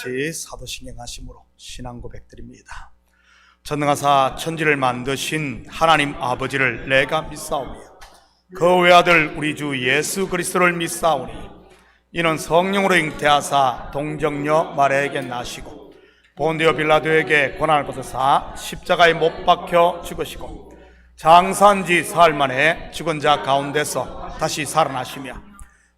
같이 사도신경 하심으로 신앙 고백드립니다. 전능하사 천지를 만드신 하나님 아버지를 내가 믿사오며 그 외아들 우리 주 예수 그리스도를 믿사오니 이는 성령으로 잉태하사 동정녀 마리아에게 나시고 본디오 빌라도에게 고난을 받으사 십자가에 못 박혀 죽으시고 장사한 지 사흘 만에 죽은 자 가운데서 다시 살아나시며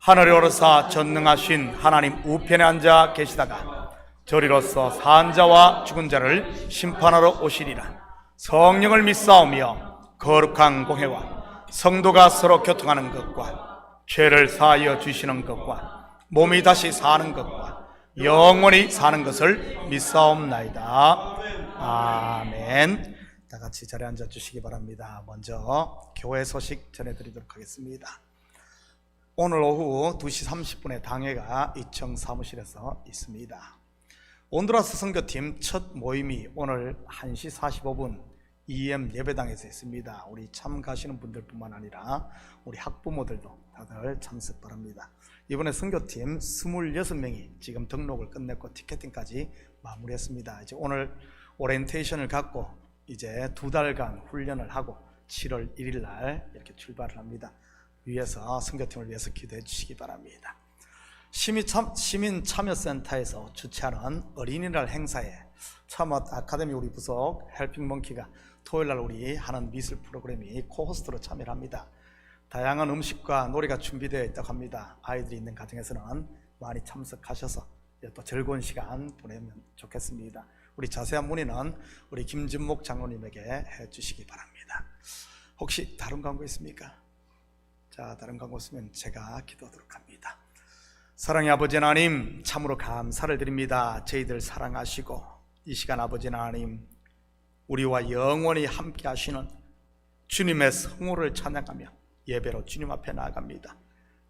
하늘에 오르사 전능하신 하나님 우편에 앉아 계시다가 저리로서 산 자와 죽은 자를 심판하러 오시리라. 성령을 믿사오며 거룩한 공회와 성도가 서로 교통하는 것과 죄를 사하여 주시는 것과 몸이 다시 사는 것과 영원히 사는 것을 믿사옵나이다. 아멘. 다 같이 자리에 앉아 주시기 바랍니다. 먼저 교회 소식 전해드리도록 하겠습니다. 오늘 오후 2시 30분에 당회가 이청 사무실에서 있습니다. 온두라스 선교팀 첫 모임이 오늘 1시 45분 EM 예배당에서 있습니다. 우리 참가하시는 분들뿐만 아니라 우리 학부모들도 다들 참석 바랍니다. 이번에 선교팀 26명이 지금 등록을 끝냈고 티켓팅까지 마무리했습니다. 이제 오늘 오리엔테이션을 갖고 이제 2달간 훈련을 하고 7월 1일 날 이렇게 출발을 합니다. 위에서 선교팀을 위해서 기도해 주시기 바랍니다. 시민참여센터에서 주최하는 어린이날 행사에 참엇 아카데미 우리 부속 헬핑몽키가 토요일날 우리 하는 미술 프로그램이 코호스트로 참여를 합니다. 다양한 음식과 놀이가 준비되어 있다고 합니다. 아이들이 있는 가정에서는 많이 참석하셔서 또 즐거운 시간 보내면 좋겠습니다. 우리 자세한 문의는 우리 김진목 장로님에게 해주시기 바랍니다. 혹시 다른 광고 있습니까? 자, 다른 광고 있으면 제가 기도하도록 합니다. 사랑의 아버지 하나님, 참으로 감사를 드립니다. 저희들 사랑하시고 이 시간 아버지 하나님 우리와 영원히 함께 하시는 주님의 성호를 찬양하며 예배로 주님 앞에 나아갑니다.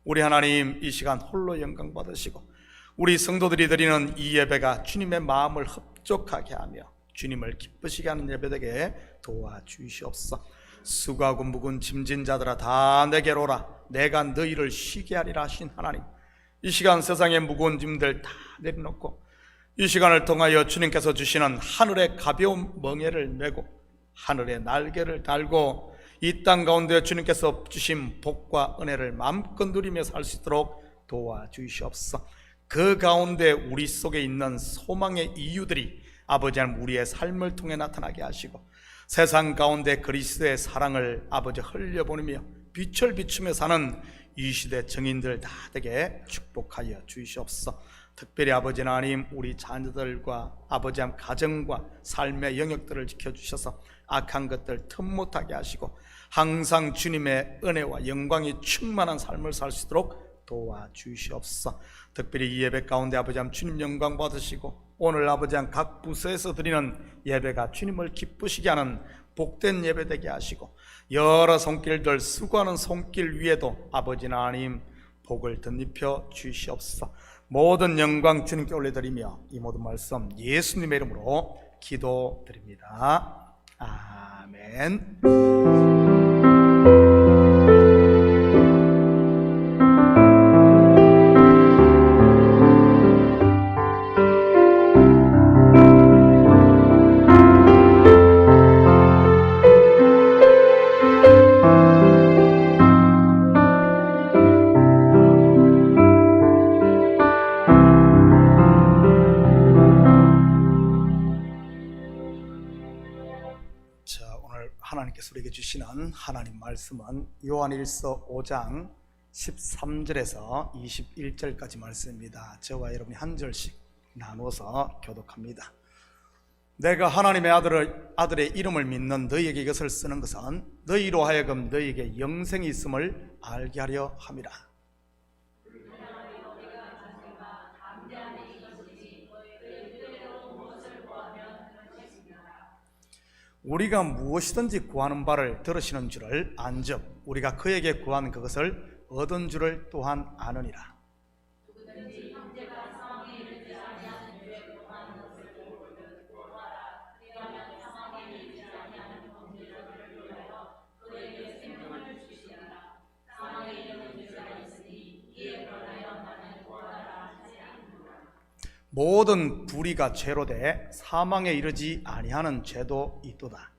우리 하나님 이 시간 홀로 영광 받으시고 우리 성도들이 드리는 이 예배가 주님의 마음을 흡족하게 하며 주님을 기쁘시게 하는 예배되게 도와주시옵소서. 수고하고 묵은 짐진 자들아 다 내게로 오라. 내가 너희를 쉬게 하리라 하신 하나님, 이 시간 세상의 무거운 짐들 다 내려놓고 이 시간을 통하여 주님께서 주시는 하늘의 가벼운 멍에를 메고 하늘의 날개를 달고 이 땅 가운데 주님께서 주신 복과 은혜를 마음껏 누리며 살 수 있도록 도와주시옵소서. 그 가운데 우리 속에 있는 소망의 이유들이 아버지 하나님 우리의 삶을 통해 나타나게 하시고 세상 가운데 그리스도의 사랑을 아버지 흘려보내며 빛을 비추며 사는 이 시대 정인들 다 되게 축복하여 주시옵소서. 특별히 아버지 하나님 우리 자녀들과 아버지 하나님 가정과 삶의 영역들을 지켜주셔서 악한 것들 틈 못하게 하시고 항상 주님의 은혜와 영광이 충만한 삶을 살 수 있도록 도와주시옵소서. 특별히 이 예배 가운데 아버지 하나님 주님 영광 받으시고 오늘 아버지 하나님 각 부서에서 드리는 예배가 주님을 기쁘시게 하는 복된 예배 되게 하시고 여러 손길들 수고하는 손길 위에도 아버지 하나님 복을 덧입혀 주시옵소서. 모든 영광 주님께 올려드리며 이 모든 말씀 예수님의 이름으로 기도드립니다. 아멘. 하나님께서 우리에게 주시는 하나님 말씀은 요한일서 5장 13절에서 21절까지 말씀입니다. 저와 여러분이 한 절씩 나누어서 교독합니다. 내가 하나님의 아들의 이름을 믿는 너희에게 이것을 쓰는 것은 너희로 하여금 너희에게 영생이 있음을 알게 하려 함이라. 우리가 무엇이든지 구하는 바를 들으시는 줄을 안즉 우리가 그에게 구한 그것을 얻은 줄을 또한 아느니라. 모든 불의가 죄로 돼 사망에 이르지 아니하는 죄도 있도다.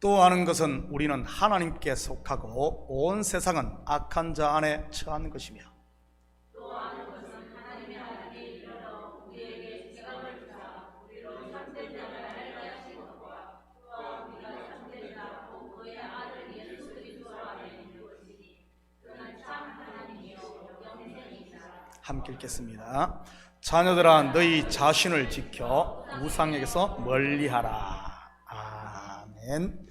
또 아는 것은 우리는 하나님께 속하고 온 세상은 악한 자 안에 처한 것이며, 함께 읽겠습니다. 자녀들아, 너희 자신을 지켜 우상에게서 멀리하라. 아멘.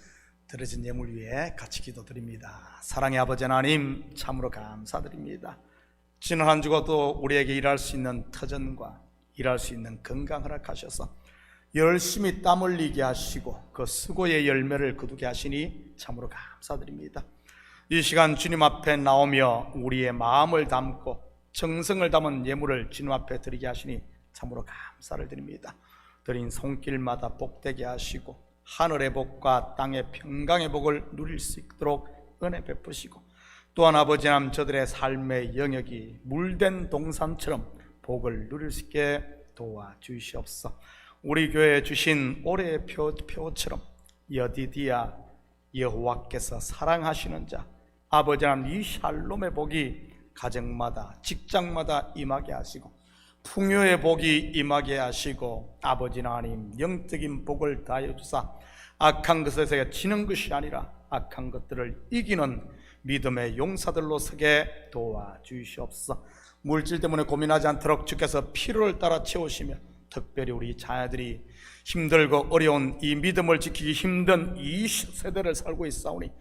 들어진 예물 위에 같이 기도드립니다. 사랑의 아버지 하나님, 참으로 감사드립니다. 지난 한 주가 또 우리에게 일할 수 있는 터전과 일할 수 있는 건강 허락하셔서 열심히 땀 흘리게 하시고 그 수고의 열매를 거두게 하시니 참으로 감사드립니다. 이 시간 주님 앞에 나오며 우리의 마음을 담고 정성을 담은 예물을 주님 앞에 드리게 하시니 참으로 감사를 드립니다. 드린 손길마다 복되게 하시고 하늘의 복과 땅의 평강의 복을 누릴 수 있도록 은혜 베푸시고, 또한 아버지 하나님, 저들의 삶의 영역이 물된 동산처럼 복을 누릴 수 있게 도와주시옵소서. 우리 교회에 주신 올해의 표처럼 여디디아, 여호와께서 사랑하시는 자, 아버지 하나님, 이 샬롬의 복이 가정마다 직장마다 임하게 하시고 풍요의 복이 임하게 하시고, 아버지 하나님, 영적인 복을 다하여 주사 악한 것에서 지는 것이 아니라 악한 것들을 이기는 믿음의 용사들로 서게 도와주시옵소서. 물질 때문에 고민하지 않도록 주께서 필요를 따라 채우시며, 특별히 우리 자녀들이 힘들고 어려운 이 믿음을 지키기 힘든 이 세대를 살고 있사오니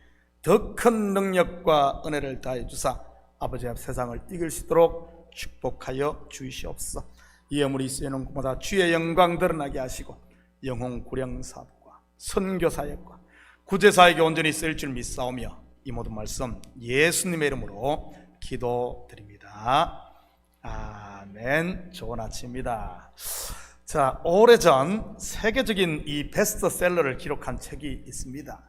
더 큰 능력과 은혜를 다해 주사 아버지 앞 세상을 이길 수 있도록 축복하여 주시옵소서. 이 예물이 쓰이는 곳마다 주의 영광 드러나게 하시고 영혼 구령 사업과 선교 사역과 구제 사역에 온전히 쓰일 줄 믿사오며 이 모든 말씀 예수님의 이름으로 기도드립니다. 아멘. 좋은 아침입니다. 자, 오래전 세계적인 이 베스트셀러를 기록한 책이 있습니다.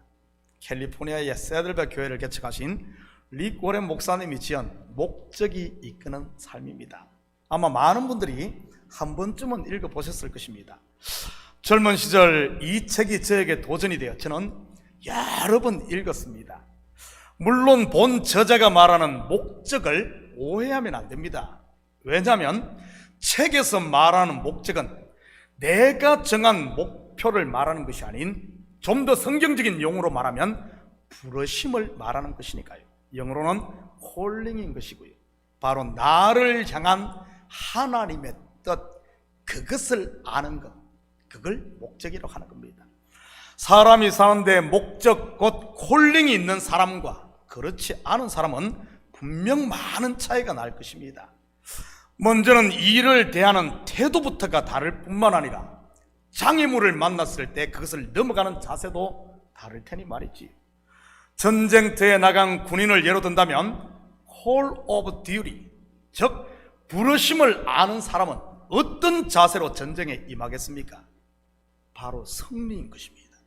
캘리포니아의 세들베 교회를 개척하신 릭 워렌 목사님이 지은 목적이 이끄는 삶입니다. 아마 많은 분들이 한 번쯤은 읽어보셨을 것입니다. 젊은 시절 이 책이 저에게 도전이 되어 저는 여러 번 읽었습니다. 물론 본 저자가 말하는 목적을 오해하면 안 됩니다. 왜냐하면 책에서 말하는 목적은 내가 정한 목표를 말하는 것이 아닌 좀 더 성경적인 용어로 말하면 부르심을 말하는 것이니까요. 영어로는 콜링인 것이고요. 바로 나를 향한 하나님의 뜻, 그것을 아는 것, 그걸 목적이라고 하는 겁니다. 사람이 사는데 목적, 곧 콜링이 있는 사람과 그렇지 않은 사람은 분명 많은 차이가 날 것입니다. 먼저는 일을 대하는 태도부터가 다를 뿐만 아니라 장애물을 만났을 때 그것을 넘어가는 자세도 다를 테니 말이지. 전쟁터에 나간 군인을 예로 든다면 Call of Duty, 즉 부르심을 아는 사람은 어떤 자세로 전쟁에 임하겠습니까? 바로 승리인 것입니다.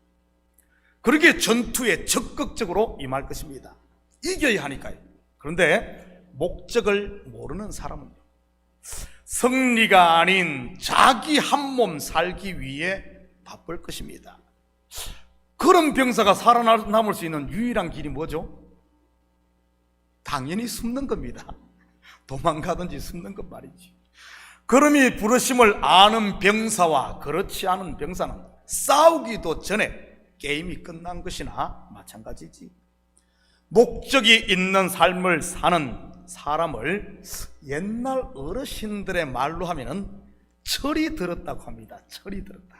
그렇게 전투에 적극적으로 임할 것입니다. 이겨야 하니까요. 그런데 목적을 모르는 사람은요, 승리가 아닌 자기 한 몸 살기 위해 바쁠 것입니다. 그런 병사가 살아남을 수 있는 유일한 길이 뭐죠? 당연히 숨는 겁니다. 도망가든지 숨는 것 말이지. 그러니 부르심을 아는 병사와 그렇지 않은 병사는 싸우기도 전에 게임이 끝난 것이나 마찬가지지. 목적이 있는 삶을 사는 사람을 옛날 어르신들의 말로 하면은 철이 들었다고 합니다. 철이 들었다.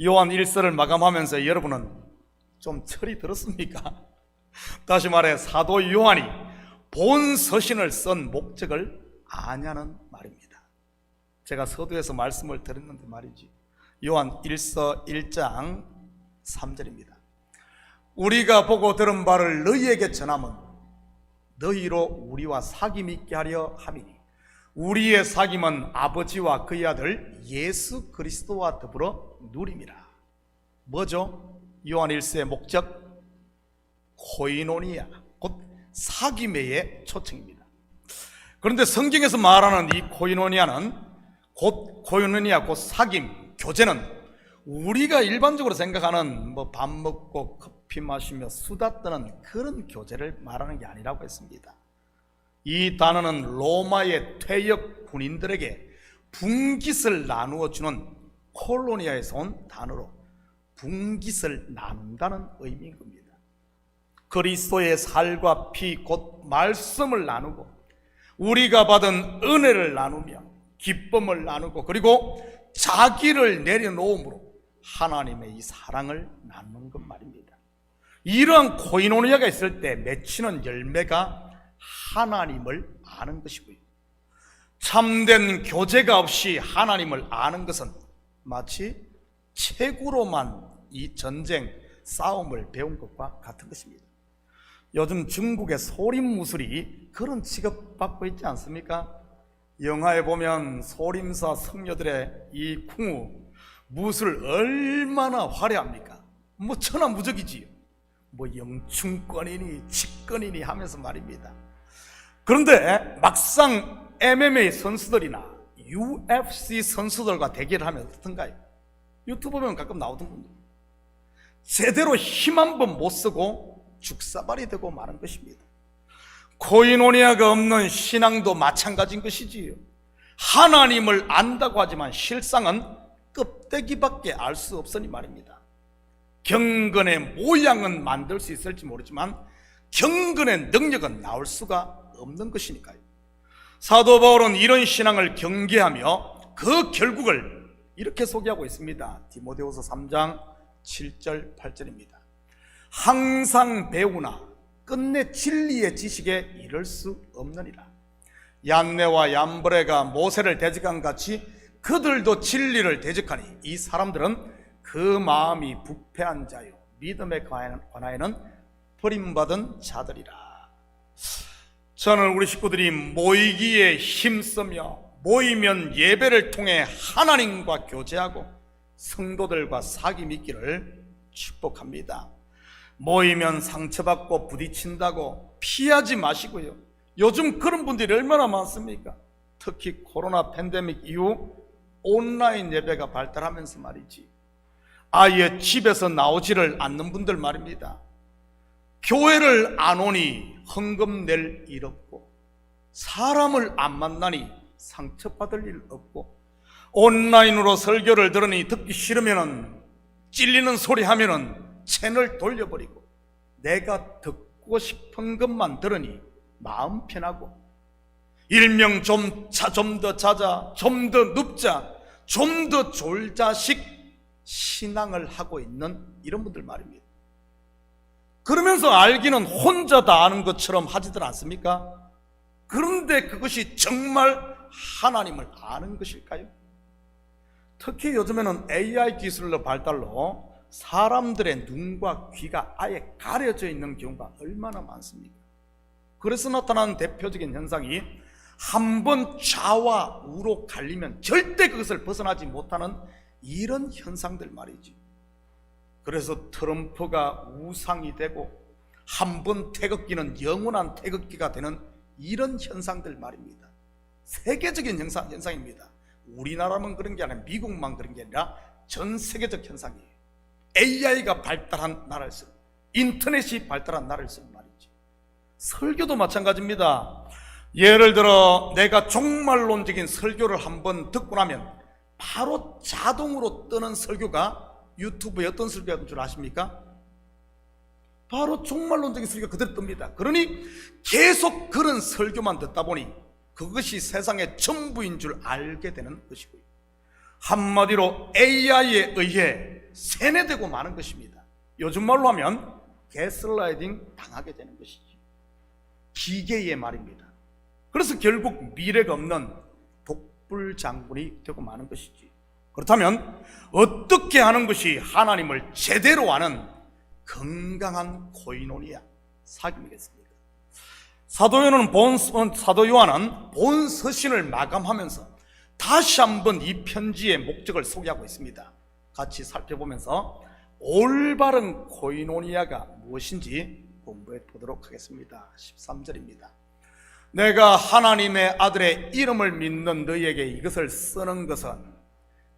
요한 1서를 마감하면서 여러분은 좀 철이 들었습니까? 다시 말해 사도 요한이 본 서신을 쓴 목적을 아냐는 말입니다. 제가 서두에서 말씀을 드렸는데 말이지. 요한 1서 1장 3절입니다. 우리가 보고 들은 바를 너희에게 전함은 너희로 우리와 사귐 있게 하려 함이니 우리의 사귐은 아버지와 그의 아들 예수 그리스도와 더불어 누림이라. 뭐죠? 요한 1서의 목적, 코이노니아, 곧 사귐의 초청입니다. 그런데 성경에서 말하는 이 코이노니아는 곧 사귐, 교제는 우리가 일반적으로 생각하는 밥 먹고 커피 마시며 수다 떠는 그런 교제를 말하는 게 아니라고 했습니다. 이 단어는 로마의 퇴역 군인들에게 분깃을 나누어 주는 콜로니아에서 온 단어로 분깃을 나눈다는 의미인 겁니다. 그리스도의 살과 피 곧 말씀을 나누고 우리가 받은 은혜를 나누며 기쁨을 나누고 그리고 자기를 내려놓음으로 하나님의 이 사랑을 나누는 것 말입니다. 이러한 코이노니아가 있을 때 맺히는 열매가 하나님을 아는 것이고요. 참된 교제가 없이 하나님을 아는 것은 마치 책으로만 이 전쟁, 싸움을 배운 것과 같은 것입니다. 요즘 중국의 소림무술이 그런 취급받고 있지 않습니까? 영화에 보면 소림사 성녀들의 이 쿵우, 무술 얼마나 화려합니까? 천하무적이지요. 영춘권이니 직권이니 하면서 말입니다. 그런데 막상 MMA 선수들이나 UFC 선수들과 대결을 하면 어떤가요? 유튜브 보면 가끔 나오던 분들 제대로 힘 한 번 못 쓰고 죽사발이 되고 마는 것입니다. 코이노니아가 없는 신앙도 마찬가지인 것이지요. 하나님을 안다고 하지만 실상은 껍데기밖에 알 수 없으니 말입니다. 경건의 모양은 만들 수 있을지 모르지만 경건의 능력은 나올 수가 없는 것이니까요. 사도 바울은 이런 신앙을 경계하며 그 결국을 이렇게 소개하고 있습니다. 디모데후서 3장 7절 8절입니다. 항상 배우나 끝내 진리의 지식에 이를 수 없느니라. 얀네와 얀브레가 모세를 대적한 같이 그들도 진리를 대적하니 이 사람들은 그 마음이 부패한 자요 믿음에 관하여는 버림받은 자들이라. 저는 우리 식구들이 모이기에 힘쓰며 모이면 예배를 통해 하나님과 교제하고 성도들과 사귐 있기를 축복합니다. 모이면 상처받고 부딪힌다고 피하지 마시고요. 요즘 그런 분들이 얼마나 많습니까? 특히 코로나 팬데믹 이후 온라인 예배가 발달하면서 말이지, 아예 집에서 나오지를 않는 분들 말입니다. 교회를 안 오니 헌금 낼 일 없고 사람을 안 만나니 상처받을 일 없고 온라인으로 설교를 들으니 듣기 싫으면 찔리는 소리 하면은 채널 돌려버리고 내가 듣고 싶은 것만 들으니 마음 편하고 일명 좀 더 자자, 좀 더 눕자, 좀 더 졸자식 신앙을 하고 있는 이런 분들 말입니다. 그러면서 알기는 혼자 다 아는 것처럼 하지들 않습니까? 그런데 그것이 정말 하나님을 아는 것일까요? 특히 요즘에는 AI 기술의 발달로 사람들의 눈과 귀가 아예 가려져 있는 경우가 얼마나 많습니까? 그래서 나타나는 대표적인 현상이 한번 좌와 우로 갈리면 절대 그것을 벗어나지 못하는 이런 현상들 말이지. 그래서 트럼프가 우상이 되고 한번 태극기는 영원한 태극기가 되는 이런 현상들 말입니다. 세계적인 현상입니다. 우리나라만 그런 게 아니라 미국만 그런 게 아니라 전 세계적 현상이에요. AI가 발달한 나라일수록, 인터넷이 발달한 나라일수록 말이지. 설교도 마찬가지입니다. 예를 들어 내가 종말론적인 설교를 한번 듣고 나면 바로 자동으로 뜨는 설교가 유튜브에 어떤 설교가 줄 아십니까? 바로 종말론적인 설교가 그대로 뜹니다. 그러니 계속 그런 설교만 듣다 보니 그것이 세상의 전부인 줄 알게 되는 것이고요. 한마디로 AI에 의해 세뇌되고 마는 것입니다. 요즘 말로 하면 가스라이팅 당하게 되는 것이지. 기계의 말입니다. 그래서 결국 미래가 없는 독불장군이 되고 마는 것이지. 그렇다면 어떻게 하는 것이 하나님을 제대로 아는 건강한 코이노니아 사귐이겠습니까? 사도 요한은 본 서신을 마감하면서 다시 한번 이 편지의 목적을 소개하고 있습니다. 같이 살펴보면서 올바른 코이노니아가 무엇인지 공부해 보도록 하겠습니다. 13절입니다. 내가 하나님의 아들의 이름을 믿는 너희에게 이것을 쓰는 것은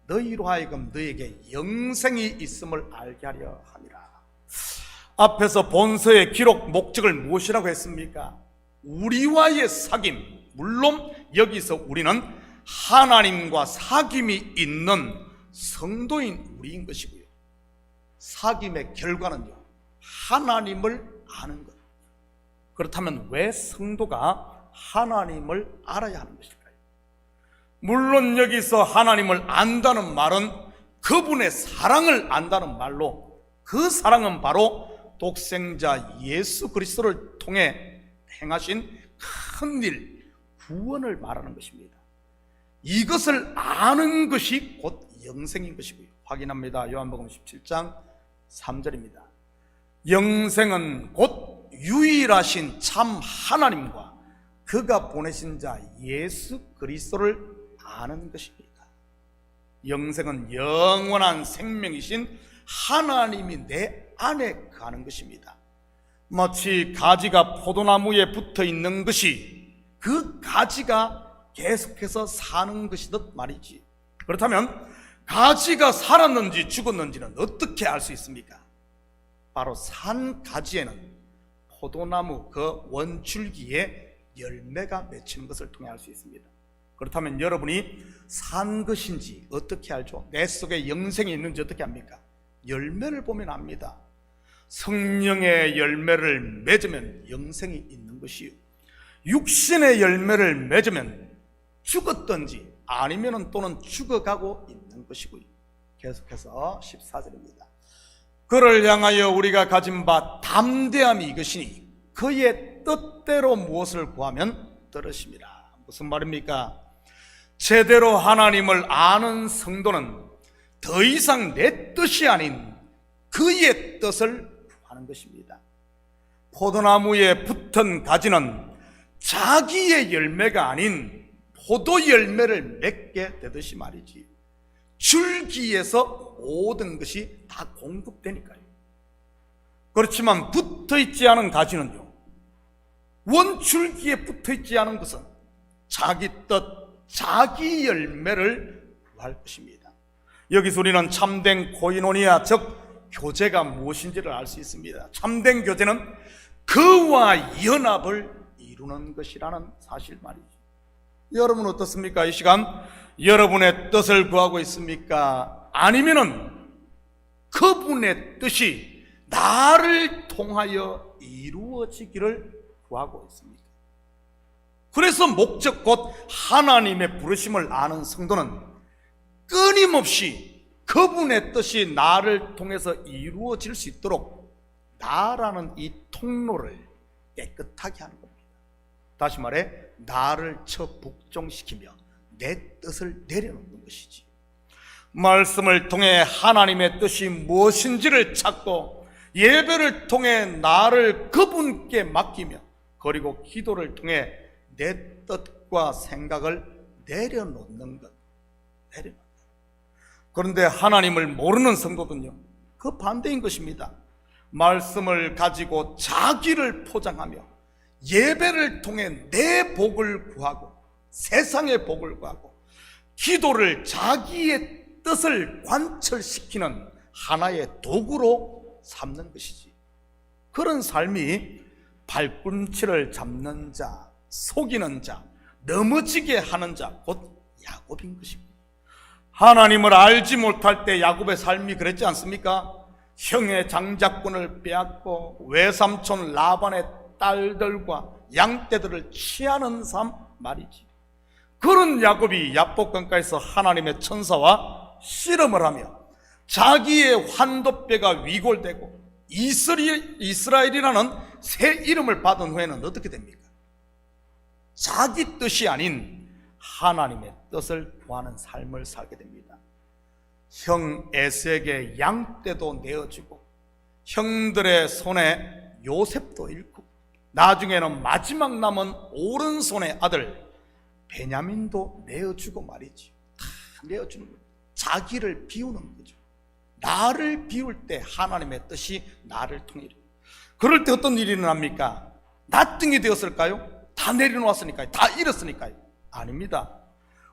너희로 하여금 너희에게 영생이 있음을 알게 하려 함이라. 앞에서 본서의 기록 목적을 무엇이라고 했습니까? 우리와의 사귐, 물론 여기서 우리는 하나님과 사귐이 있는 성도인 우리인 것이고요, 사귐의 결과는요, 하나님을 아는 것. 그렇다면 왜 성도가 하나님을 알아야 하는 것일까요? 물론 여기서 하나님을 안다는 말은 그분의 사랑을 안다는 말로, 그 사랑은 바로 독생자 예수 그리스도를 통해 행하신 큰 일, 구원을 말하는 것입니다. 이것을 아는 것이 곧 영생인 것이고요. 확인합니다. 요한복음 17장 3절입니다. 영생은 곧 유일하신 참 하나님과 그가 보내신 자 예수 그리스도를 아는 것입니다. 영생은 영원한 생명이신 하나님이 내 안에 가는 것입니다. 마치 가지가 포도나무에 붙어 있는 것이 그 가지가 계속해서 사는 것이듯 말이지. 그렇다면 가지가 살았는지 죽었는지는 어떻게 알 수 있습니까? 바로 산 가지에는 포도나무 그 원줄기에 열매가 맺히는 것을 통해 알 수 있습니다. 그렇다면 여러분이 산 것인지 어떻게 알죠? 내 속에 영생이 있는지 어떻게 압니까? 열매를 보면 압니다. 성령의 열매를 맺으면 영생이 있는 것이요, 육신의 열매를 맺으면 죽었든지 아니면 또는 죽어가고 있는 것이고요. 계속해서 14절입니다. 그를 향하여 우리가 가진 바 담대함이 이것이니 그의 뜻대로 무엇을 구하면 들으심이라. 무슨 말입니까? 제대로 하나님을 아는 성도는 더 이상 내 뜻이 아닌 그의 뜻을 구하는 것입니다. 포도나무에 붙은 가지는 자기의 열매가 아닌 포도 열매를 맺게 되듯이 말이지, 줄기에서 모든 것이 다 공급되니까요. 그렇지만 붙어있지 않은 가지는요, 원줄기에 붙어있지 않은 것은 자기 뜻, 자기 열매를 구할 것입니다. 여기서 우리는 참된 코이노니아, 즉 교제가 무엇인지를 알 수 있습니다. 참된 교제는 그와 연합을 이루는 것이라는 사실 말이죠. 여러분 어떻습니까? 이 시간 여러분의 뜻을 구하고 있습니까? 아니면은 그분의 뜻이 나를 통하여 이루어지기를 구하고 있습니까? 그래서 목적 곧 하나님의 부르심을 아는 성도는 끊임없이 그분의 뜻이 나를 통해서 이루어질 수 있도록 나라는 이 통로를 깨끗하게 하는 겁니다. 다시 말해 나를 처복종시키며 내 뜻을 내려놓는 것이지. 말씀을 통해 하나님의 뜻이 무엇인지를 찾고, 예배를 통해 나를 그분께 맡기며, 그리고 기도를 통해 내 뜻과 생각을 내려놓는 것. 그런데 하나님을 모르는 성도는요, 그 반대인 것입니다. 말씀을 가지고 자기를 포장하며 예배를 통해 내 복을 구하고 세상의 복을 구하고 기도를 자기의 뜻을 관철시키는 하나의 도구로 삼는 것이지. 그런 삶이 발꿈치를 잡는 자, 속이는 자, 넘어지게 하는 자, 곧 야곱인 것입니다. 하나님을 알지 못할 때 야곱의 삶이 그랬지 않습니까? 형의 장자권을 빼앗고 외삼촌 라반의 딸들과 양떼들을 취하는 삶 말이지. 그런 야곱이 야복강가에서 하나님의 천사와 씨름을 하며 자기의 환도뼈가 위골되고 이스라엘이라는 새 이름을 받은 후에는 어떻게 됩니까? 자기 뜻이 아닌 하나님의 뜻을 구하는 삶을 살게 됩니다. 형 에색의 양떼도 내어주고 형들의 손에 요셉도 잃고 나중에는 마지막 남은 오른손의 아들 베냐민도 내어주고 말이지. 다 내어주는 거예요. 자기를 비우는 거죠. 나를 비울 때 하나님의 뜻이 나를 통해. 그럴 때 어떤 일이 일어납니까? 나등이 되었을까요? 다 내려놓았으니까요. 다 잃었으니까요. 아닙니다.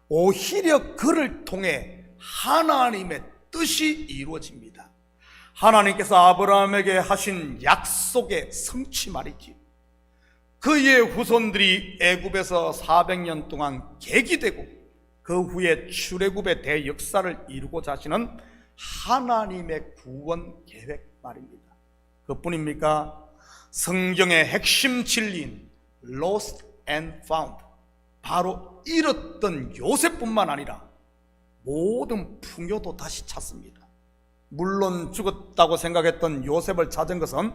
오히려 그를 통해 하나님의 뜻이 이루어집니다. 하나님께서 아브라함에게 하신 약속의 성취 말이지. 그의 후손들이 애굽에서 400년 동안 객이되고 그 후에 출애굽의 대역사를 이루고자 하시는 하나님의 구원 계획 말입니다. 그뿐입니까? 성경의 핵심 진리인 Lost and Found, 바로 잃었던 요셉뿐만 아니라 모든 풍요도 다시 찾습니다. 물론 죽었다고 생각했던 요셉을 찾은 것은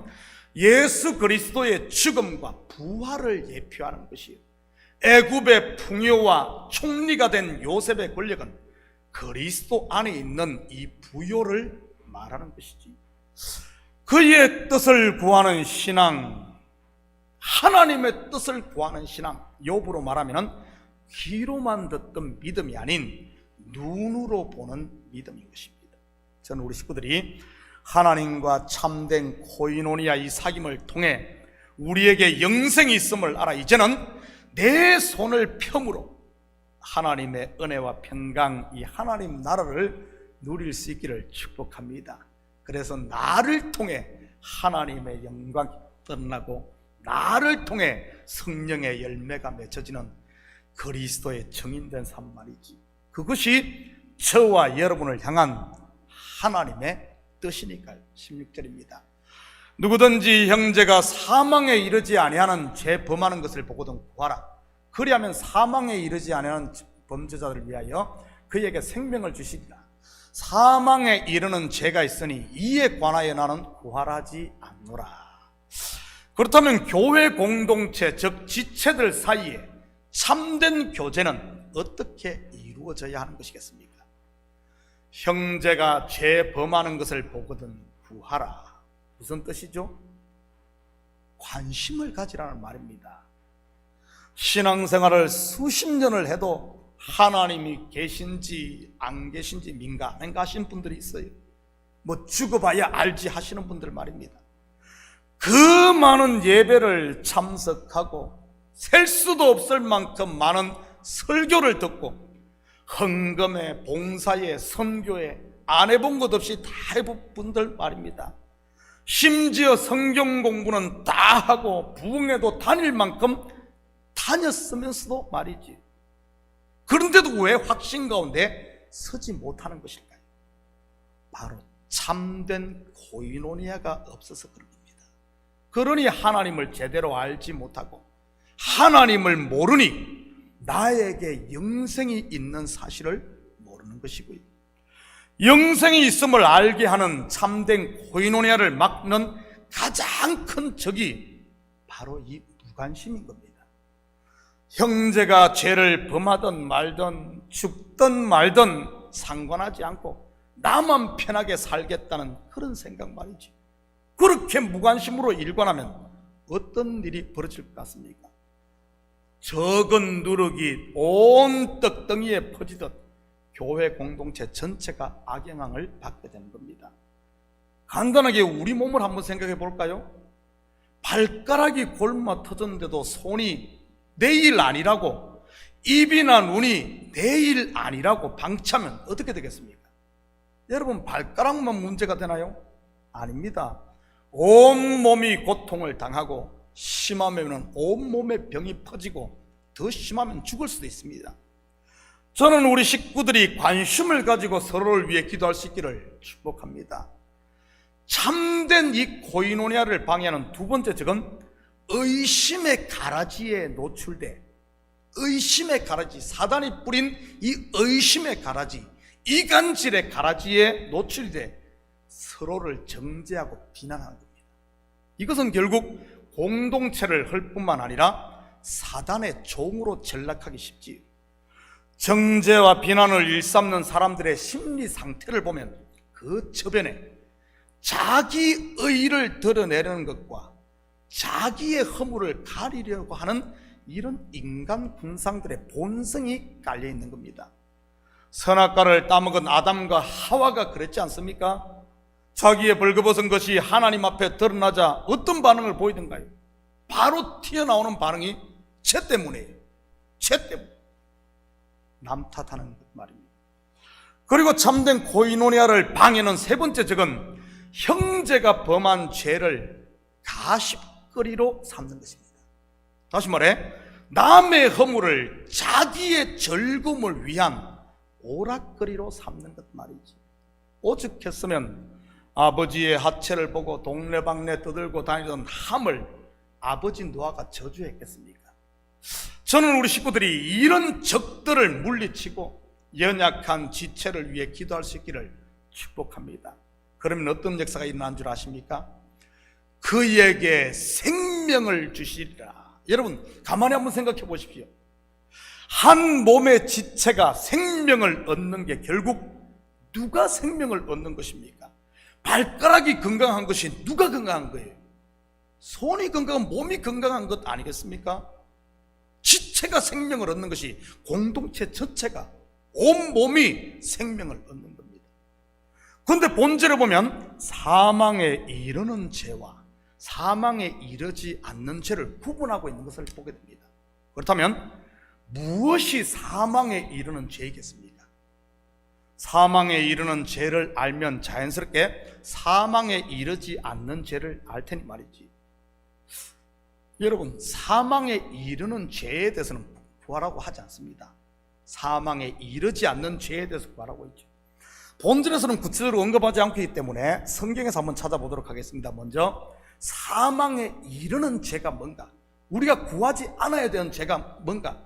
예수 그리스도의 죽음과 부활을 예표하는 것이에요. 애굽의 풍요와 총리가 된 요셉의 권력은 그리스도 안에 있는 이 부요를 말하는 것이지. 그의 뜻을 구하는 신앙, 하나님의 뜻을 구하는 신앙, 욥으로 말하면 귀로만 듣던 믿음이 아닌 눈으로 보는 믿음인 것입니다. 저는 우리 식구들이 하나님과 참된 코이노니아 이 사귐을 통해 우리에게 영생이 있음을 알아 이제는 내 손을 펴므로 하나님의 은혜와 평강, 이 하나님 나라를 누릴 수 있기를 축복합니다. 그래서 나를 통해 하나님의 영광이 드러나고 나를 통해 성령의 열매가 맺혀지는 그리스도의 증인된 삶 말이지. 그것이 저와 여러분을 향한 하나님의 뜻이니까요. 16절입니다. 누구든지 형제가 사망에 이르지 아니하는 죄 범하는 것을 보거든 구하라. 그리하면 사망에 이르지 아니하는 범죄자들을 위하여 그에게 생명을 주시리라. 사망에 이르는 죄가 있으니 이에 관하여 나는 구하라 하지 않노라. 그렇다면 교회 공동체, 즉 지체들 사이에 참된 교제는 어떻게 이루어져야 하는 것이겠습니까? 형제가 죄 범하는 것을 보거든 구하라. 무슨 뜻이죠? 관심을 가지라는 말입니다. 신앙생활을 수십 년을 해도 하나님이 계신지 안 계신지 민감한가 하시는 분들이 있어요. 뭐 죽어봐야 알지 하시는 분들 말입니다. 그 많은 예배를 참석하고 셀 수도 없을 만큼 많은 설교를 듣고 헌금에, 봉사에, 선교에 안 해본 것 없이 다 해본 분들 말입니다. 심지어 성경 공부는 다 하고 부흥회도 다닐 만큼 다녔으면서도 말이지. 그런데도 왜 확신 가운데 서지 못하는 것일까요? 바로 참된 코이노니아가 없어서 그런 겁니다. 그러니 하나님을 제대로 알지 못하고 하나님을 모르니 나에게 영생이 있는 사실을 모르는 것이고요. 영생이 있음을 알게 하는 참된 코이노니아를 막는 가장 큰 적이 바로 이 무관심인 겁니다. 형제가 죄를 범하든 말든 죽든 말든 상관하지 않고 나만 편하게 살겠다는 그런 생각 말이지. 그렇게 무관심으로 일관하면 어떤 일이 벌어질 것 같습니까? 적은 누룩이 온 떡덩이에 퍼지듯 교회 공동체 전체가 악영향을 받게 되는 겁니다. 간단하게 우리 몸을 한번 생각해 볼까요? 발가락이 골마 터졌는데도 손이 내일 아니라고, 입이나 눈이 내일 아니라고 방치하면 어떻게 되겠습니까? 여러분, 발가락만 문제가 되나요? 아닙니다. 온몸이 고통을 당하고 심하면 온몸에 병이 퍼지고 더 심하면 죽을 수도 있습니다. 저는 우리 식구들이 관심을 가지고 서로를 위해 기도할 수 있기를 축복합니다. 참된 이 코이노니아를 방해하는 두 번째 적은 의심의 가라지에 노출돼, 의심의 가라지, 사단이 뿌린 이 의심의 가라지, 이간질의 가라지에 노출이 돼 서로를 정죄하고 비난하는 겁니다. 이것은 결국 공동체를 할 뿐만 아니라 사단의 종으로 전락하기 쉽지요. 정죄와 비난을 일삼는 사람들의 심리 상태를 보면 그 저변에 자기 의의를 드러내려는 것과 자기의 허물을 가리려고 하는 이런 인간 군상들의 본성이 깔려 있는 겁니다. 선악과를 따먹은 아담과 하와가 그랬지 않습니까? 자기의 벌거벗은 것이 하나님 앞에 드러나자 어떤 반응을 보이던가요? 바로 튀어나오는 반응이 죄 때문이에요. 죄 때문에. 남 탓하는 것 말입니다. 그리고 참된 코이노니아를 방해하는 세 번째 적은 형제가 범한 죄를 가십거리로 삼는 것입니다. 다시 말해, 남의 허물을 자기의 즐거움을 위한 오락거리로 삼는 것 말이지. 오죽했으면 아버지의 하체를 보고 동네방네 떠들고 다니던 함을 아버지 노아가 저주했겠습니까? 저는 우리 식구들이 이런 적들을 물리치고 연약한 지체를 위해 기도할 수 있기를 축복합니다. 그러면 어떤 역사가 일어난 줄 아십니까? 그에게 생명을 주시리라. 여러분 가만히 한번 생각해 보십시오. 한 몸의 지체가 생명을 얻는 게 결국 누가 생명을 얻는 것입니까? 발가락이 건강한 것이 누가 건강한 거예요? 손이 건강한, 몸이 건강한 것 아니겠습니까? 지체가 생명을 얻는 것이 공동체 전체가, 온 몸이 생명을 얻는 겁니다. 그런데 본질을 보면 사망에 이르는 죄와 사망에 이르지 않는 죄를 구분하고 있는 것을 보게 됩니다. 그렇다면 무엇이 사망에 이르는 죄이겠습니까? 사망에 이르는 죄를 알면 자연스럽게 사망에 이르지 않는 죄를 알 테니 말이지. 여러분, 사망에 이르는 죄에 대해서는 구하라고 하지 않습니다. 사망에 이르지 않는 죄에 대해서 구하라고 있죠. 본질에서는 구체적으로 언급하지 않기 때문에 성경에서 한번 찾아보도록 하겠습니다. 먼저 사망에 이르는 죄가 뭔가, 우리가 구하지 않아야 되는 죄가 뭔가.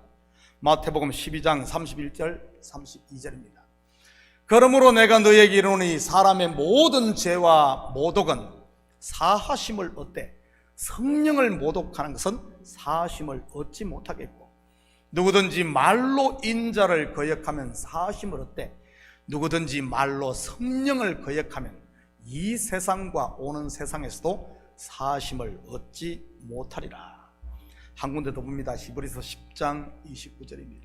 마태복음 12장 31절 32절입니다. 그러므로 내가 너에게 이르노니 사람의 모든 죄와 모독은 사하심을 얻되 성령을 모독하는 것은 사하심을 얻지 못하겠고, 누구든지 말로 인자를 거역하면 사하심을 얻되 누구든지 말로 성령을 거역하면 이 세상과 오는 세상에서도 사하심을 얻지 못하리라. 한 군데 더 봅니다. 히브리서 10장 29절입니다.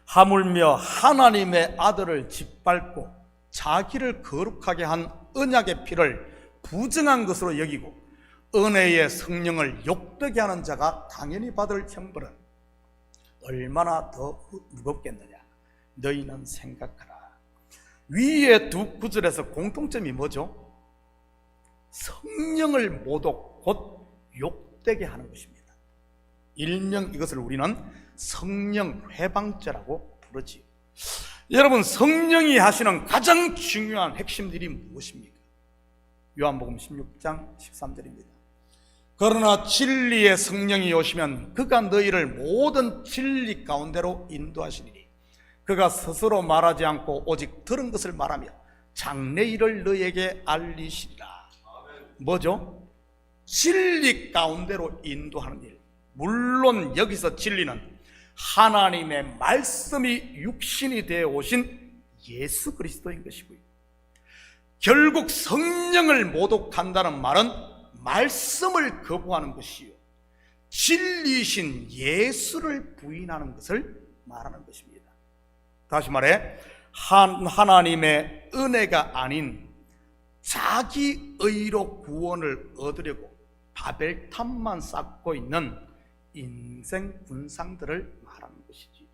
하물며 하나님의 아들을 짓밟고 자기를 거룩하게 한 언약의 피를 부정한 것으로 여기고 은혜의 성령을 욕되게 하는 자가 당연히 받을 형벌은 얼마나 더 무겁겠느냐. 너희는 생각하라. 위의 두 구절에서 공통점이 뭐죠? 성령을 모독, 곧 욕되게 하는 것입니다. 일명 이것을 우리는 성령 회방죄라고 부르지요. 여러분, 성령이 하시는 가장 중요한 핵심들이 무엇입니까? 요한복음 16장 13절입니다. 그러나 진리의 성령이 오시면 그가 너희를 모든 진리 가운데로 인도하시리니 그가 스스로 말하지 않고 오직 들은 것을 말하며 장래일을 너희에게 알리시리라. 뭐죠? 진리 가운데로 인도하는 일. 물론 여기서 진리는 하나님의 말씀이 육신이 되어 오신 예수 그리스도인 것이고요. 결국 성령을 모독한다는 말은 말씀을 거부하는 것이요, 진리이신 예수를 부인하는 것을 말하는 것입니다. 다시 말해 하나님의 은혜가 아닌 자기 의로 구원을 얻으려고 바벨탑만 쌓고 있는 인생 군상들을 말하는 것이지.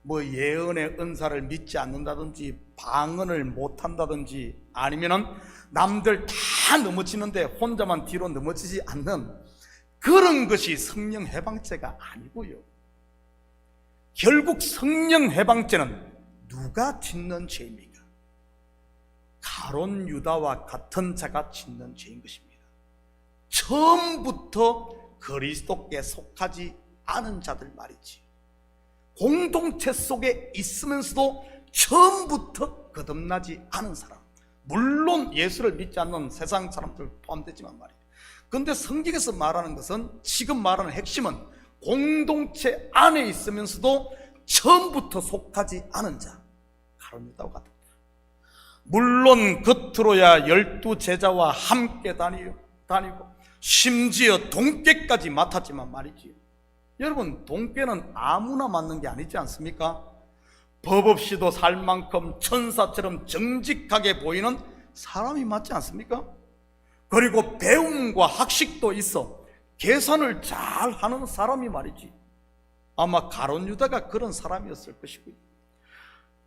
뭐 예언의 은사를 믿지 않는다든지 방언을 못한다든지 아니면은 남들 다 넘어지는데 혼자만 뒤로 넘어지지 않는 그런 것이 성령 해방죄가 아니고요. 결국 성령 해방죄는 누가 짓는 죄입니까? 가룟 유다와 같은 자가 짓는 죄인 것입니다. 처음부터 그리스도께 속하지 않은 자들 말이지. 공동체 속에 있으면서도 처음부터 거듭나지 않은 사람, 물론 예수를 믿지 않는 세상 사람들 포함되지만 말이에요. 그런데 성경에서 말하는 것은, 지금 말하는 핵심은 공동체 안에 있으면서도 처음부터 속하지 않은 자, 가룟 유다와 같은. 물론 겉으로야 12 제자와 함께 다니요 다니고 심지어 동깨까지 맡았지만 말이지요. 여러분, 동깨는 아무나 맡는 게 아니지 않습니까? 법 없이도 살 만큼 천사처럼 정직하게 보이는 사람이 맞지 않습니까? 그리고 배움과 학식도 있어 계산을 잘 하는 사람이 말이지. 아마 가룟 유다가 그런 사람이었을 것이고요.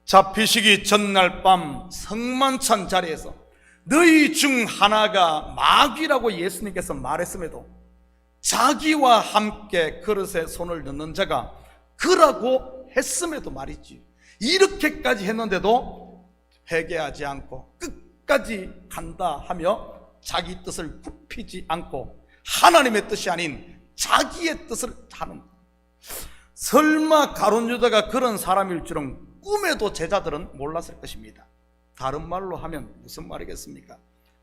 잡히시기 전날 밤 성만찬 자리에서 너희 중 하나가 마귀라고 예수님께서 말했음에도 자기와 함께 그릇에 손을 넣는 자가 그라고 했음에도 말이지, 이렇게까지 했는데도 회개하지 않고 끝까지 간다 하며 자기 뜻을 굽히지 않고 하나님의 뜻이 아닌 자기의 뜻을 하는, 설마 가룟 유다가 그런 사람일 줄은 꿈에도 제자들은 몰랐을 것입니다. 다른 말로 하면 무슨 말이겠습니까?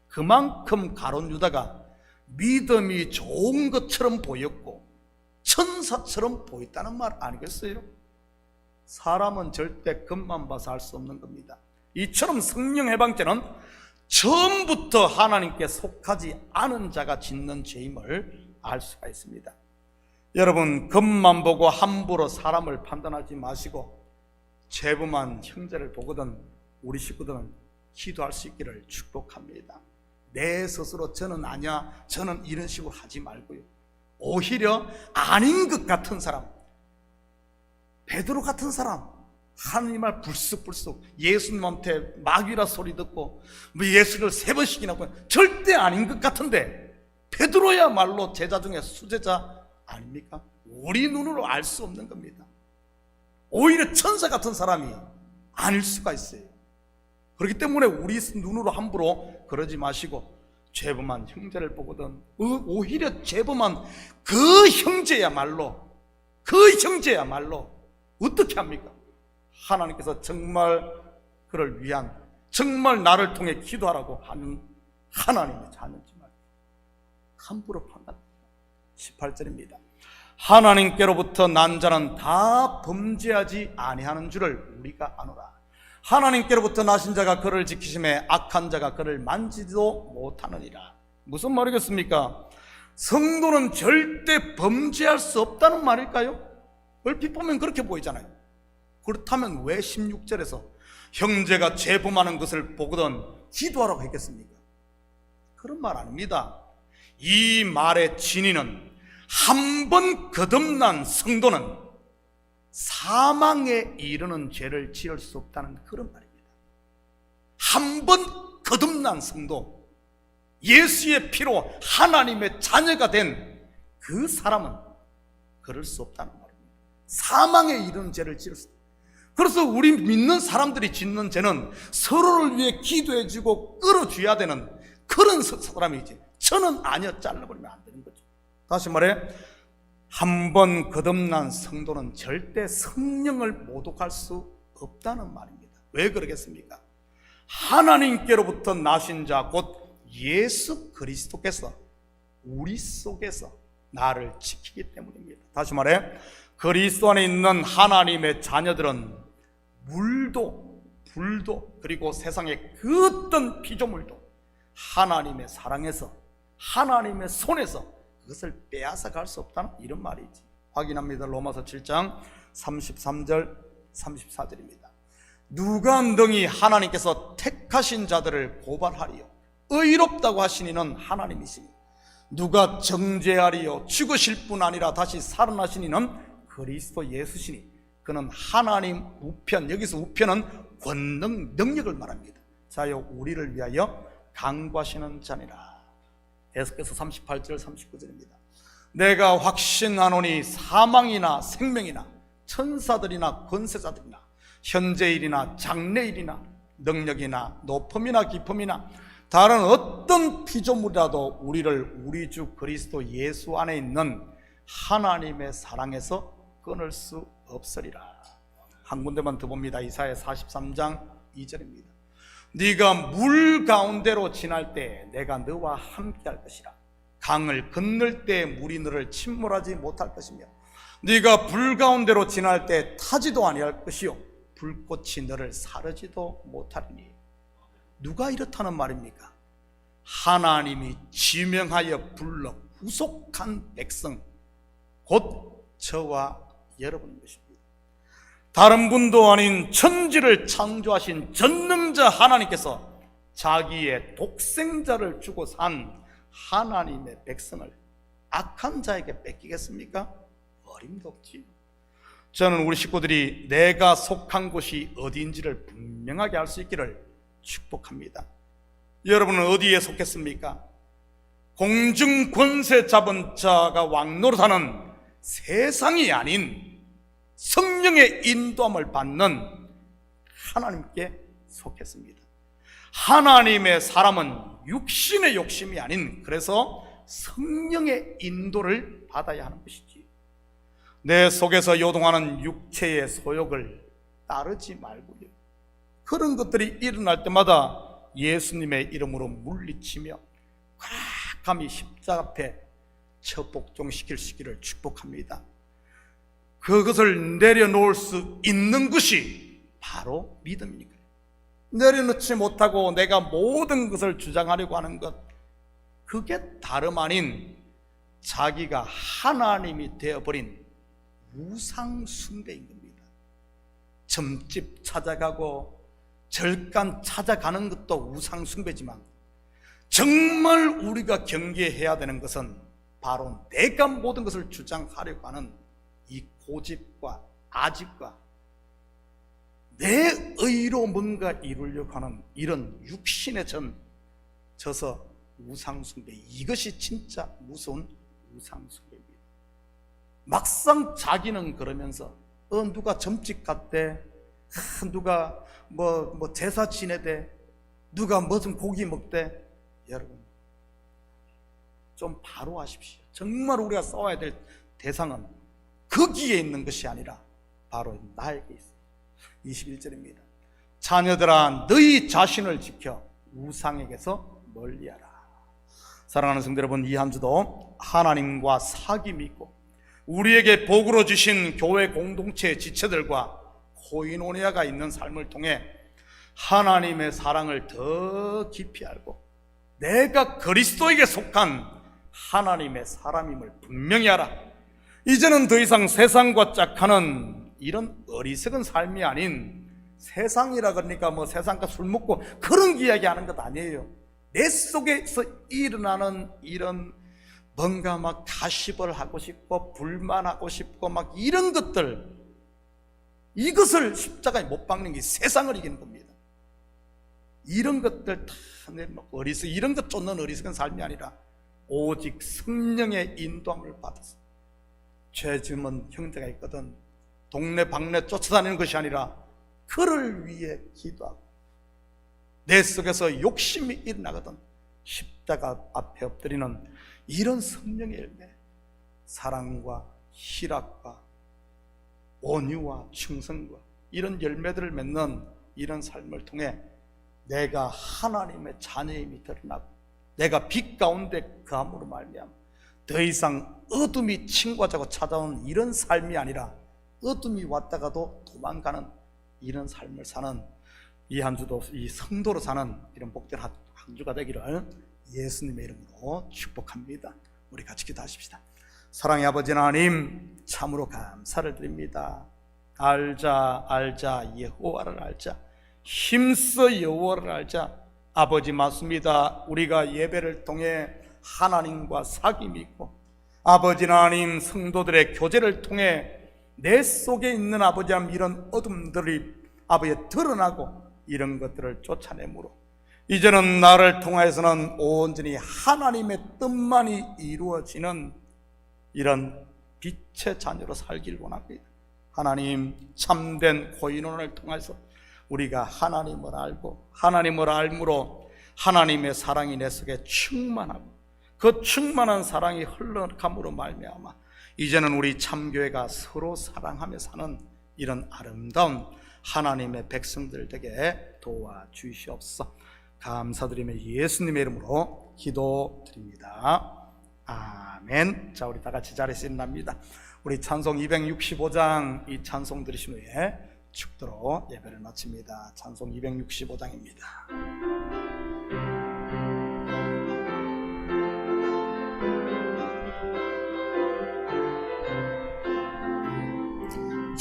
그만큼 가룟 유다가 믿음이 좋은 것처럼 보였고 천사처럼 보였다는 말 아니겠어요? 사람은 절대 겉만 봐서 알 수 없는 겁니다. 이처럼 성령 해방죄는 처음부터 하나님께 속하지 않은 자가 짓는 죄임을 알 수가 있습니다. 여러분, 겉만 보고 함부로 사람을 판단하지 마시고 죄범한 형제를 보거든 우리 식구들은 기도할 수 있기를 축복합니다. 내 스스로 저는 아니야, 저는 이런 식으로 하지 말고요. 오히려 아닌 것 같은 사람, 베드로 같은 사람, 하나님 말 불쑥불쑥 예수님한테 마귀라 소리 듣고 예수를 3번씩이나 보면 절대 아닌 것 같은데 베드로야말로 제자 중에 수제자 아닙니까? 우리 눈으로 알 수 없는 겁니다. 오히려 천사 같은 사람이 아닐 수가 있어요. 그렇기 때문에 우리 눈으로 함부로 그러지 마시고 죄범한 형제를 보거든 오히려 죄범한 그 형제야말로 어떻게 합니까? 하나님께서 정말 그를 위한, 정말 나를 통해 기도하라고 하는 하나님의 자녀인지 말이에요. 함부로 판단합니다. 18절입니다. 하나님께로부터 난 자는 다 범죄하지 아니하는 줄을 우리가 아노라. 하나님께로부터 나신 자가 그를 지키심에 악한 자가 그를 만지지도 못하느니라. 무슨 말이겠습니까? 성도는 절대 범죄할 수 없다는 말일까요? 얼핏 보면 그렇게 보이잖아요. 그렇다면 왜 16절에서 형제가 죄범하는 것을 보거든 기도하라고 했겠습니까? 그런 말 아닙니다. 이 말의 진위는 한 번 거듭난 성도는 사망에 이르는 죄를 지을 수 없다는 그런 말입니다. 한 번 거듭난 성도, 예수의 피로 하나님의 자녀가 된 그 사람은 그럴 수 없다는 말입니다. 사망에 이르는 죄를 지을 수 없다. 그래서 우리 믿는 사람들이 짓는 죄는 서로를 위해 기도해주고 끌어줘야 되는 그런 사람이지, 저는 아니요 잘라버리면 안 되는 거죠. 다시 말해, 한 번 거듭난 성도는 절대 성령을 모독할 수 없다는 말입니다. 왜 그러겠습니까? 하나님께로부터 나신 자 곧 예수 그리스도께서 우리 속에서 나를 지키기 때문입니다. 다시 말해, 그리스도 안에 있는 하나님의 자녀들은 물도 불도 그리고 세상의 그 어떤 피조물도 하나님의 사랑에서, 하나님의 손에서 그것을 빼앗아 갈 수 없다는 이런 말이지. 확인합니다. 로마서 7장 33절 34절입니다. 누가 능히 하나님께서 택하신 자들을 고발하리요? 의롭다고 하시니는 하나님이시니 누가 정죄하리요? 죽으실 뿐 아니라 다시 살아나시니는 그리스도 예수시니 그는 하나님 우편, 여기서 우편은 권능, 능력을 말합니다. 자요 우리를 위하여 강구하시는 자니라. 계속해서 38절 39절입니다. 내가 확신하노니 사망이나 생명이나 천사들이나 권세자들이나 현재일이나 장래일이나 능력이나 높음이나 깊음이나 다른 어떤 피조물이라도 우리를 우리 주 그리스도 예수 안에 있는 하나님의 사랑에서 끊을 수 없으리라. 한 군데만 더 봅니다. 이사야 43장 2절입니다. 네가 물 가운데로 지날 때 내가 너와 함께 할 것이라. 강을 건널 때 물이 너를 침몰하지 못할 것이며 네가 불 가운데로 지날 때 타지도 아니할 것이요 불꽃이 너를 사르지도 못하리니. 누가 이렇다는 말입니까? 하나님이 지명하여 불러 후속한 백성, 곧 저와 여러분인 것입니다. 다른 분도 아닌 천지를 창조하신 전능자 하나님께서 자기의 독생자를 주고 산 하나님의 백성을 악한 자에게 뺏기겠습니까? 어림도 없지요. 저는 우리 식구들이 내가 속한 곳이 어디인지를 분명하게 알 수 있기를 축복합니다. 여러분은 어디에 속했습니까? 공중 권세 잡은 자가 왕노릇하는 세상이 아닌 성령의 인도함을 받는 하나님께 속했습니다. 하나님의 사람은 육신의 욕심이 아닌, 그래서 성령의 인도를 받아야 하는 것이지, 내 속에서 요동하는 육체의 소욕을 따르지 말고요, 그런 것들이 일어날 때마다 예수님의 이름으로 물리치며 과감히 십자가 앞에 처복종시킬 수 있기를 축복합니다. 그것을 내려놓을 수 있는 것이 바로 믿음이니까요. 내려놓지 못하고 내가 모든 것을 주장하려고 하는 것, 그게 다름 아닌 자기가 하나님이 되어버린 우상 숭배인 겁니다. 점집 찾아가고 절간 찾아가는 것도 우상 숭배지만, 정말 우리가 경계해야 되는 것은 바로 내가 모든 것을 주장하려고 하는 이 고집과 아집과 내 의로 뭔가 이루려고 하는 이런 육신에 져서 우상숭배, 이것이 진짜 무서운 우상숭배입니다. 막상 자기는 그러면서 누가 점집 갔대, 누가 뭐 제사 지내대, 누가 무슨 고기 먹대. 여러분 좀 바로 하십시오. 정말 우리가 싸워야 될 대상은 거기에 있는 것이 아니라 바로 나에게 있어요. 21절입니다. 자녀들아, 너희 자신을 지켜 우상에게서 멀리하라. 사랑하는 성도 여러분, 이 한 주도 하나님과 사귐이 있고 우리에게 복으로 주신 교회 공동체 지체들과 코이노니아가 있는 삶을 통해 하나님의 사랑을 더 깊이 알고 내가 그리스도에게 속한 하나님의 사람임을 분명히 알아. 이제는 더 이상 세상과 짝하는 이런 어리석은 삶이 아닌, 세상이라 그러니까 뭐 세상과 술 먹고 그런 이야기하는 것 아니에요. 내 속에서 일어나는 이런 뭔가 막 가십을 하고 싶고 불만하고 싶고 막 이런 것들, 이것을 십자가에 못 박는 게 세상을 이기는 겁니다. 이런 것들 다 이런 것 쫓는 어리석은 삶이 아니라 오직 성령의 인도함을 받아서, 죄 지은 형제가 있거든 동네 방네 쫓아다니는 것이 아니라 그를 위해 기도하고, 내 속에서 욕심이 일어나거든 십자가 앞에 엎드리는 이런 성령의 열매, 사랑과 희락과 온유와 충성과 이런 열매들을 맺는 이런 삶을 통해 내가 하나님의 자녀임이 드러나고 내가 빛 가운데 거함으로 말미암아 더 이상 어둠이 침과자고 찾아오는 이런 삶이 아니라 어둠이 왔다가도 도망가는 이런 삶을 사는, 이 한 주도 이 성도로 사는 이런 복된 한 주가 되기를 예수님의 이름으로 축복합니다. 우리 같이 기도하십시다. 사랑의 아버지 하나님, 참으로 감사를 드립니다. 알자 여호와를 알자, 힘써 여호와를 알자. 아버지 맞습니다. 우리가 예배를 통해 하나님과 사귐이 있고 아버지 하나님 성도들의 교제를 통해 내 속에 있는 아버지 하나님 이런 어둠들이 아버지 드러나고 이런 것들을 쫓아내므로 이제는 나를 통하여서는 온전히 하나님의 뜻만이 이루어지는 이런 빛의 자녀로 살길 원합니다. 하나님, 참된 코인원을 통해서 우리가 하나님을 알고 하나님을 알므로 하나님의 사랑이 내 속에 충만하고 그 충만한 사랑이 흘러감으로 말미암아 이제는 우리 참교회가 서로 사랑하며 사는 이런 아름다운 하나님의 백성들 되게 도와주시옵소서. 감사드리며 예수님의 이름으로 기도드립니다. 아멘. 자, 우리 다 같이 자리에서 일어납니다. 우리 찬송 265장 이 찬송 들으신 후에 축도로 예배를 마칩니다. 찬송 265장입니다.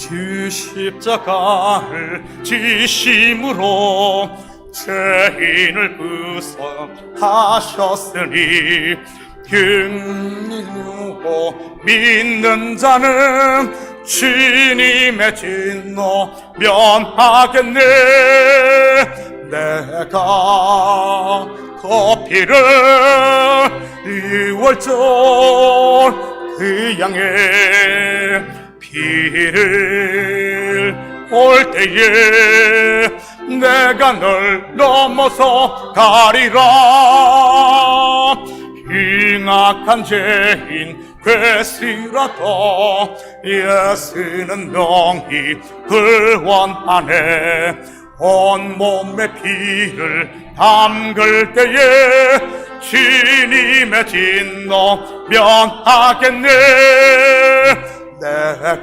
주 십자가를 지심으로 죄인을 구속하셨으니 긍휼하고 믿는 자는 주님의 진노 면하겠네. 내가 그 피를 유월절 그 양의 피를 올 때에 내가 널 넘어서 가리라. 흉악한 죄인 괴수라도 예수는 명히 구원하네. 온몸의 피를 담글 때에 주님의 진노 면하겠네. 내가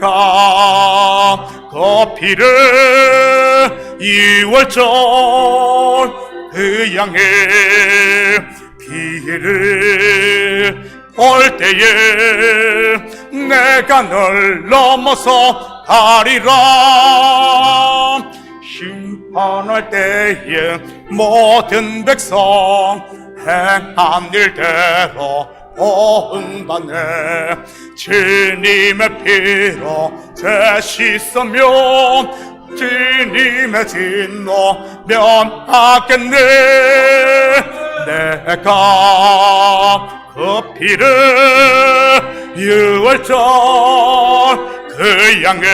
그 피를 유월절 그 양의 피를 올 때에 내가 널 넘어서 가리라. 심판할 때에 모든 백성 행한 일대로 보응받네. 주님의 피로 죄 씻으면 주님의 진노 면하겠네. 내가 그 피를 유월절 그 양의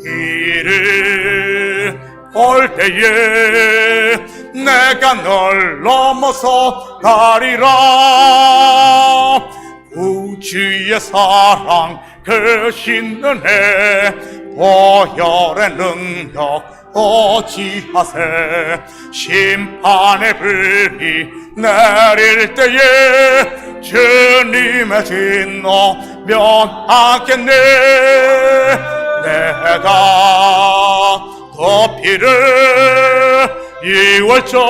피를 올 때에 내가 널 넘어서 가리라. 구주의 사랑 크신 은혜 보혈의 능력 어찌하세. 심판의 불이 내릴 때에 주님의 진노 면하겠네. 내가 그 피를 유월절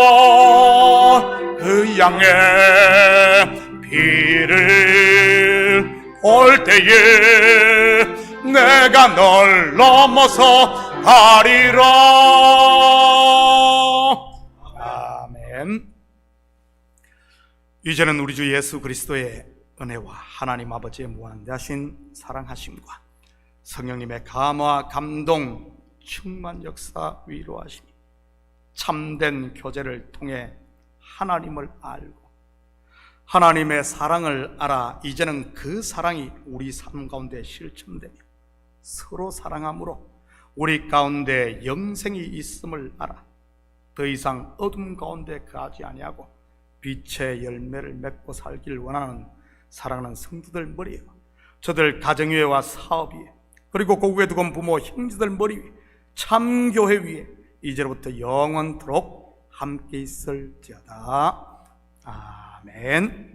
그 양의 피를 올 때에 내가 널 넘어서 가리라. 아멘. 이제는 우리 주 예수 그리스도의 은혜와 하나님 아버지의 무한대하신 사랑하심과 성령님의 감화 감동 충만 역사 위로하시니 참된 교제를 통해 하나님을 알고 하나님의 사랑을 알아 이제는 그 사랑이 우리 삶 가운데 실천되며 서로 사랑함으로 우리 가운데 영생이 있음을 알아 더 이상 어둠 가운데 거하지 아니하고 빛의 열매를 맺고 살길 원하는 사랑하는 성도들 머리에, 저들 가정 위에와 사업 위에, 그리고 고국에 두건 부모 형제들 머리 위에, 참교회 위에 이제로부터 영원토록 함께 있을지어다. 아멘.